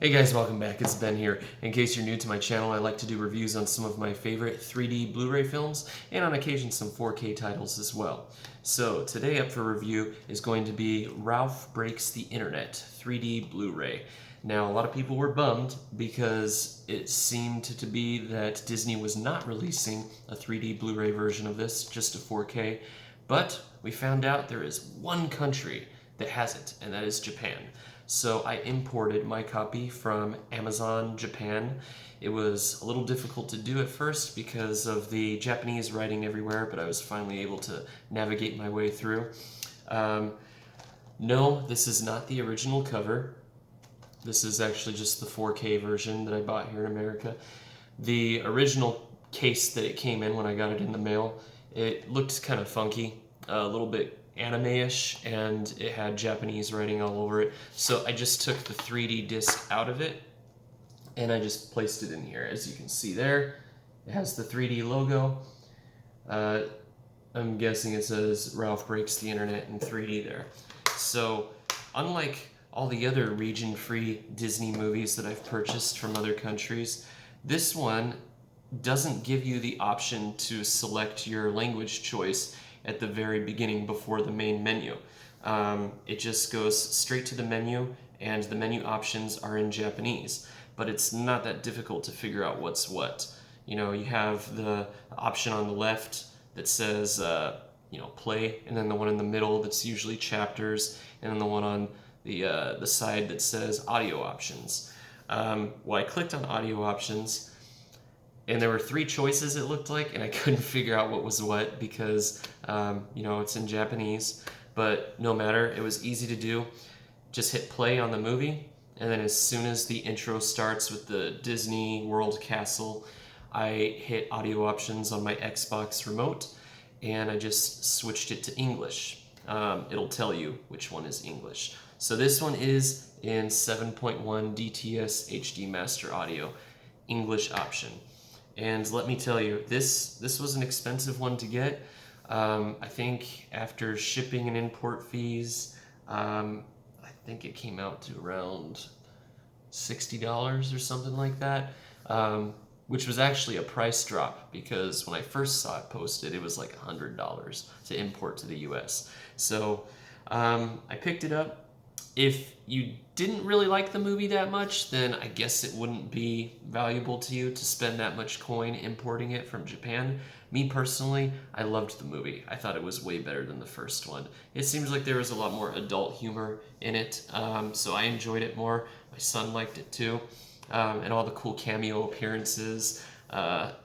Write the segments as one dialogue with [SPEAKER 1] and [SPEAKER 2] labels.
[SPEAKER 1] Hey guys, welcome back. It's Ben here. In case you're new to my channel, I like to do reviews on some of my favorite 3D Blu-ray films and on occasion some 4K titles as well. So today up for review is going to be Ralph Breaks the Internet 3D Blu-ray. Now a lot of people were bummed because it seemed to be that Disney was not releasing a 3D Blu-ray version of this, just a 4K, but we found out there is one country that has it, and that is Japan. So I imported my copy from Amazon Japan. It was a little difficult to do at first because of the Japanese writing everywhere, but I was finally able to navigate my way through. No, this is not the original cover. This is actually just the 4K version that I bought here in America. The original case that it came in when I got it in the mail, it looked kind of funky, a little bit anime-ish, and it had Japanese writing all over it. So I just took the 3D disc out of it and I just placed it in here. As you can see there, it has the 3D logo. I'm guessing it says Ralph Breaks the Internet in 3D there. So unlike all the other region-free Disney movies that I've purchased from other countries, this one doesn't give you the option to select your language choice at the very beginning before the main menu. It just goes straight to the menu, and the menu options are in Japanese, but it's not that difficult to figure out what's what. You know, you have the option on the left that says, play, and then the one in the middle that's usually chapters, and then the one on the side that says audio options. Well, I clicked on audio options, and there were three choices it looked like, and I couldn't figure out what was what because, it's in Japanese. But no matter, it was easy to do. Just hit play on the movie, and then as soon as the intro starts with the Disney World Castle, I hit audio options on my Xbox remote, and I just switched it to English. It'll tell you which one is English. So this one is in 7.1 DTS HD Master Audio, English option. And let me tell you, this was an expensive one to get. I think after shipping and import fees, I think it came out to around $60 or something like that, which was actually a price drop because when I first saw it posted, it was like $100 to import to the US. So I picked it up. If you didn't really like the movie that much, then I guess it wouldn't be valuable to you to spend that much coin importing it from Japan. Me personally, I loved the movie. I thought it was way better than the first one. It seems like there was a lot more adult humor in it, so I enjoyed it more. My son liked it too, and all the cool cameo appearances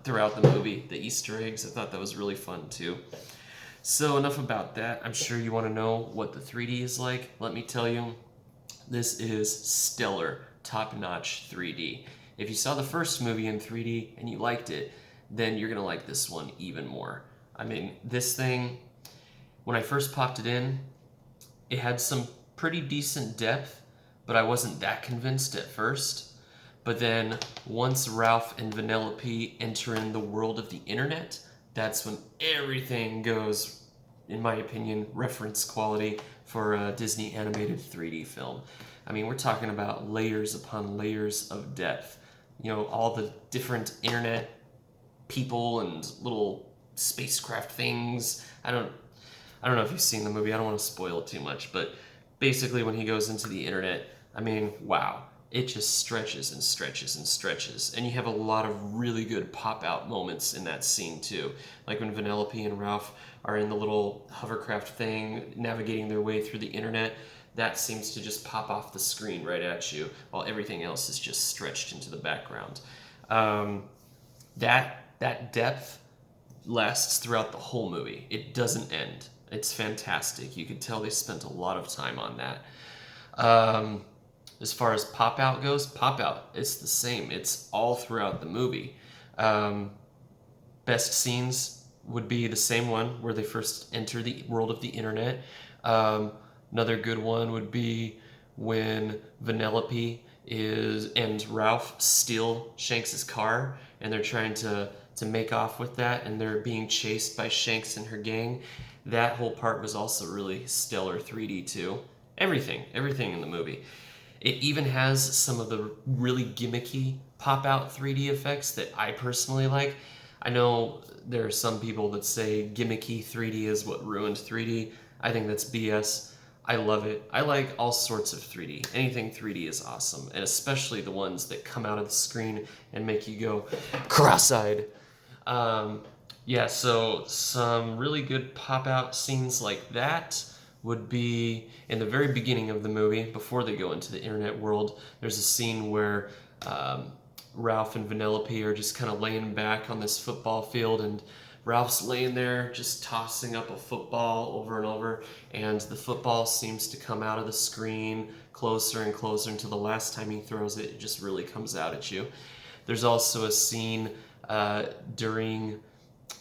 [SPEAKER 1] throughout the movie, the Easter eggs, I thought that was really fun too. So enough about that. I'm sure you want to know what the 3D is like. Let me tell you, this is stellar, top-notch 3D. If you saw the first movie in 3D and you liked it, then you're going to like this one even more. I mean, this thing, when I first popped it in, it had some pretty decent depth, but I wasn't that convinced at first. But then once Ralph and Vanellope enter in the world of the internet, that's when everything goes, in my opinion, reference quality for a Disney animated 3D film. I mean, we're talking about layers upon layers of depth. All the different internet people and little spacecraft things. I don't know if you've seen the movie. I don't want to spoil it too much, but basically when he goes into the internet, I mean, wow. It just stretches and stretches and stretches. And you have a lot of really good pop-out moments in that scene, too. Like when Vanellope and Ralph are in the little hovercraft thing, navigating their way through the internet. That seems to just pop off the screen right at you, while everything else is just stretched into the background. That depth lasts throughout the whole movie. It doesn't end. It's fantastic. You can tell they spent a lot of time on that. As far as pop-out goes, pop-out, it's the same. It's all throughout the movie. Best scenes would be the same one where they first enter the world of the internet. Another good one would be when Vanellope and Ralph steal Shanks' car, and they're trying to make off with that, and they're being chased by Shanks and her gang. That whole part was also really stellar 3D too. Everything in the movie. It even has some of the really gimmicky pop-out 3D effects that I personally like. I know there are some people that say gimmicky 3D is what ruined 3D. I think that's BS. I love it. I like all sorts of 3D. Anything 3D is awesome, and especially the ones that come out of the screen and make you go cross-eyed. Yeah, so some really good pop-out scenes like that would be in the very beginning of the movie, before they go into the internet world. There's a scene where Ralph and Vanellope are just kind of laying back on this football field, and Ralph's laying there just tossing up a football over and over, and the football seems to come out of the screen closer and closer until the last time he throws it, it just really comes out at you. There's also a scene during,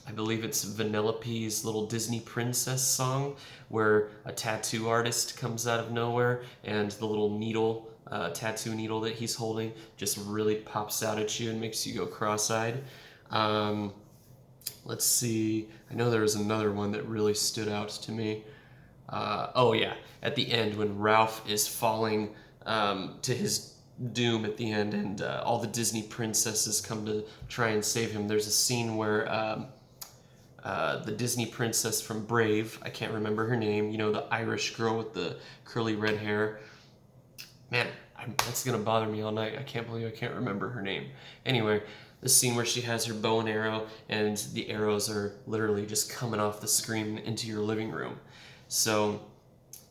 [SPEAKER 1] I believe it's Vanellope's little Disney princess song, where a tattoo artist comes out of nowhere, and the little needle, tattoo needle that he's holding, just really pops out at you and makes you go cross-eyed. Let's see, I know there was another one that really stood out to me. Oh yeah, at the end when Ralph is falling to his doom at the end, and all the Disney princesses come to try and save him. There's a scene where the Disney princess from Brave, I can't remember her name, you know, the Irish girl with the curly red hair. Man, that's gonna bother me all night. I can't believe I can't remember her name. Anyway, the scene where she has her bow and arrow, and the arrows are literally just coming off the screen into your living room. So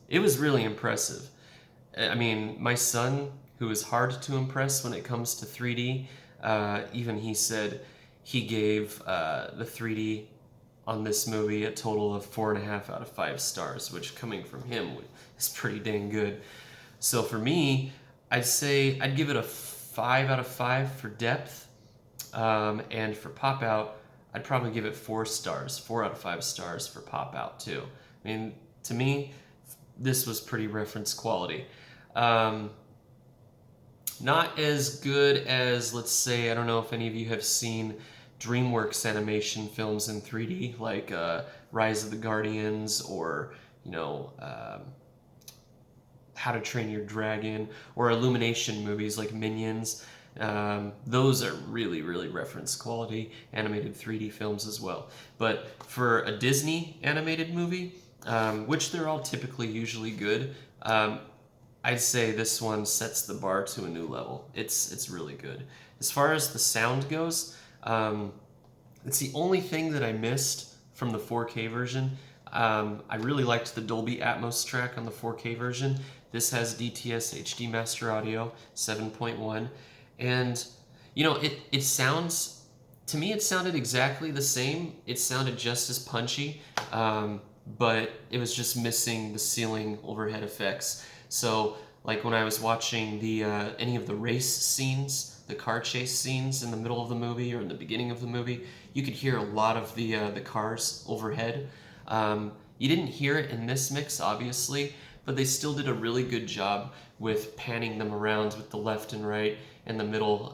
[SPEAKER 1] it was really impressive. I mean, my son, who is hard to impress when it comes to 3D, even he said he gave the 3D on this movie a total of 4.5 out of 5 stars, which coming from him is pretty dang good. So for me, I'd say I'd give it a 5 out of 5 for depth, and for pop out, I'd probably give it 4 stars, 4 out of 5 stars for pop out too. I mean, to me, this was pretty reference quality. Not as good as, let's say, I don't know if any of you have seen DreamWorks animation films in 3D, like Rise of the Guardians, or, you know, How to Train Your Dragon, or Illumination movies like Minions. Those are really, really reference quality animated 3D films as well. But for a Disney animated movie, which they're all typically usually good, I'd say this one sets the bar to a new level. It's really good. As far as the sound goes, it's the only thing that I missed from the 4K version. I really liked the Dolby Atmos track on the 4K version. This has DTS HD Master Audio 7.1, and you know, it sounds, to me it sounded exactly the same. It sounded just as punchy, but it was just missing the ceiling overhead effects. So like when I was watching the any of the race scenes, the car chase scenes in the middle of the movie or in the beginning of the movie, you could hear a lot of the cars overhead. You didn't hear it in this mix, obviously, but they still did a really good job with panning them around with the left and right and the middle,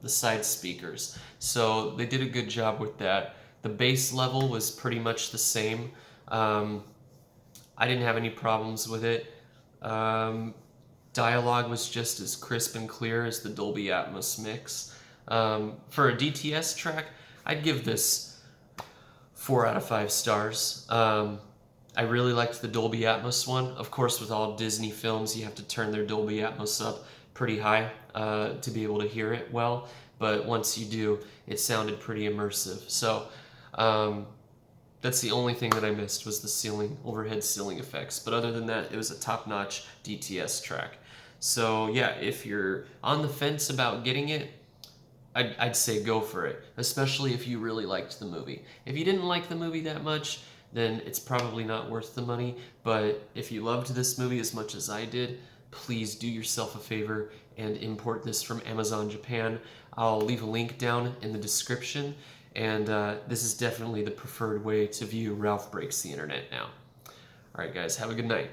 [SPEAKER 1] the side speakers. So they did a good job with that. The bass level was pretty much the same. I didn't have any problems with it. Dialogue was just as crisp and clear as the Dolby Atmos mix. For a DTS track, I'd give this 4 out of 5 stars. I really liked the Dolby Atmos one. Of course, with all Disney films, you have to turn their Dolby Atmos up pretty high to be able to hear it well. But once you do, it sounded pretty immersive. So that's the only thing that I missed, was the overhead ceiling effects. But other than that, it was a top-notch DTS track. So yeah, if you're on the fence about getting it, I'd say go for it, especially if you really liked the movie. If you didn't like the movie that much, then it's probably not worth the money. But if you loved this movie as much as I did, please do yourself a favor and import this from Amazon Japan. I'll leave a link down in the description, and this is definitely the preferred way to view Ralph Breaks the Internet now. Alright guys, have a good night.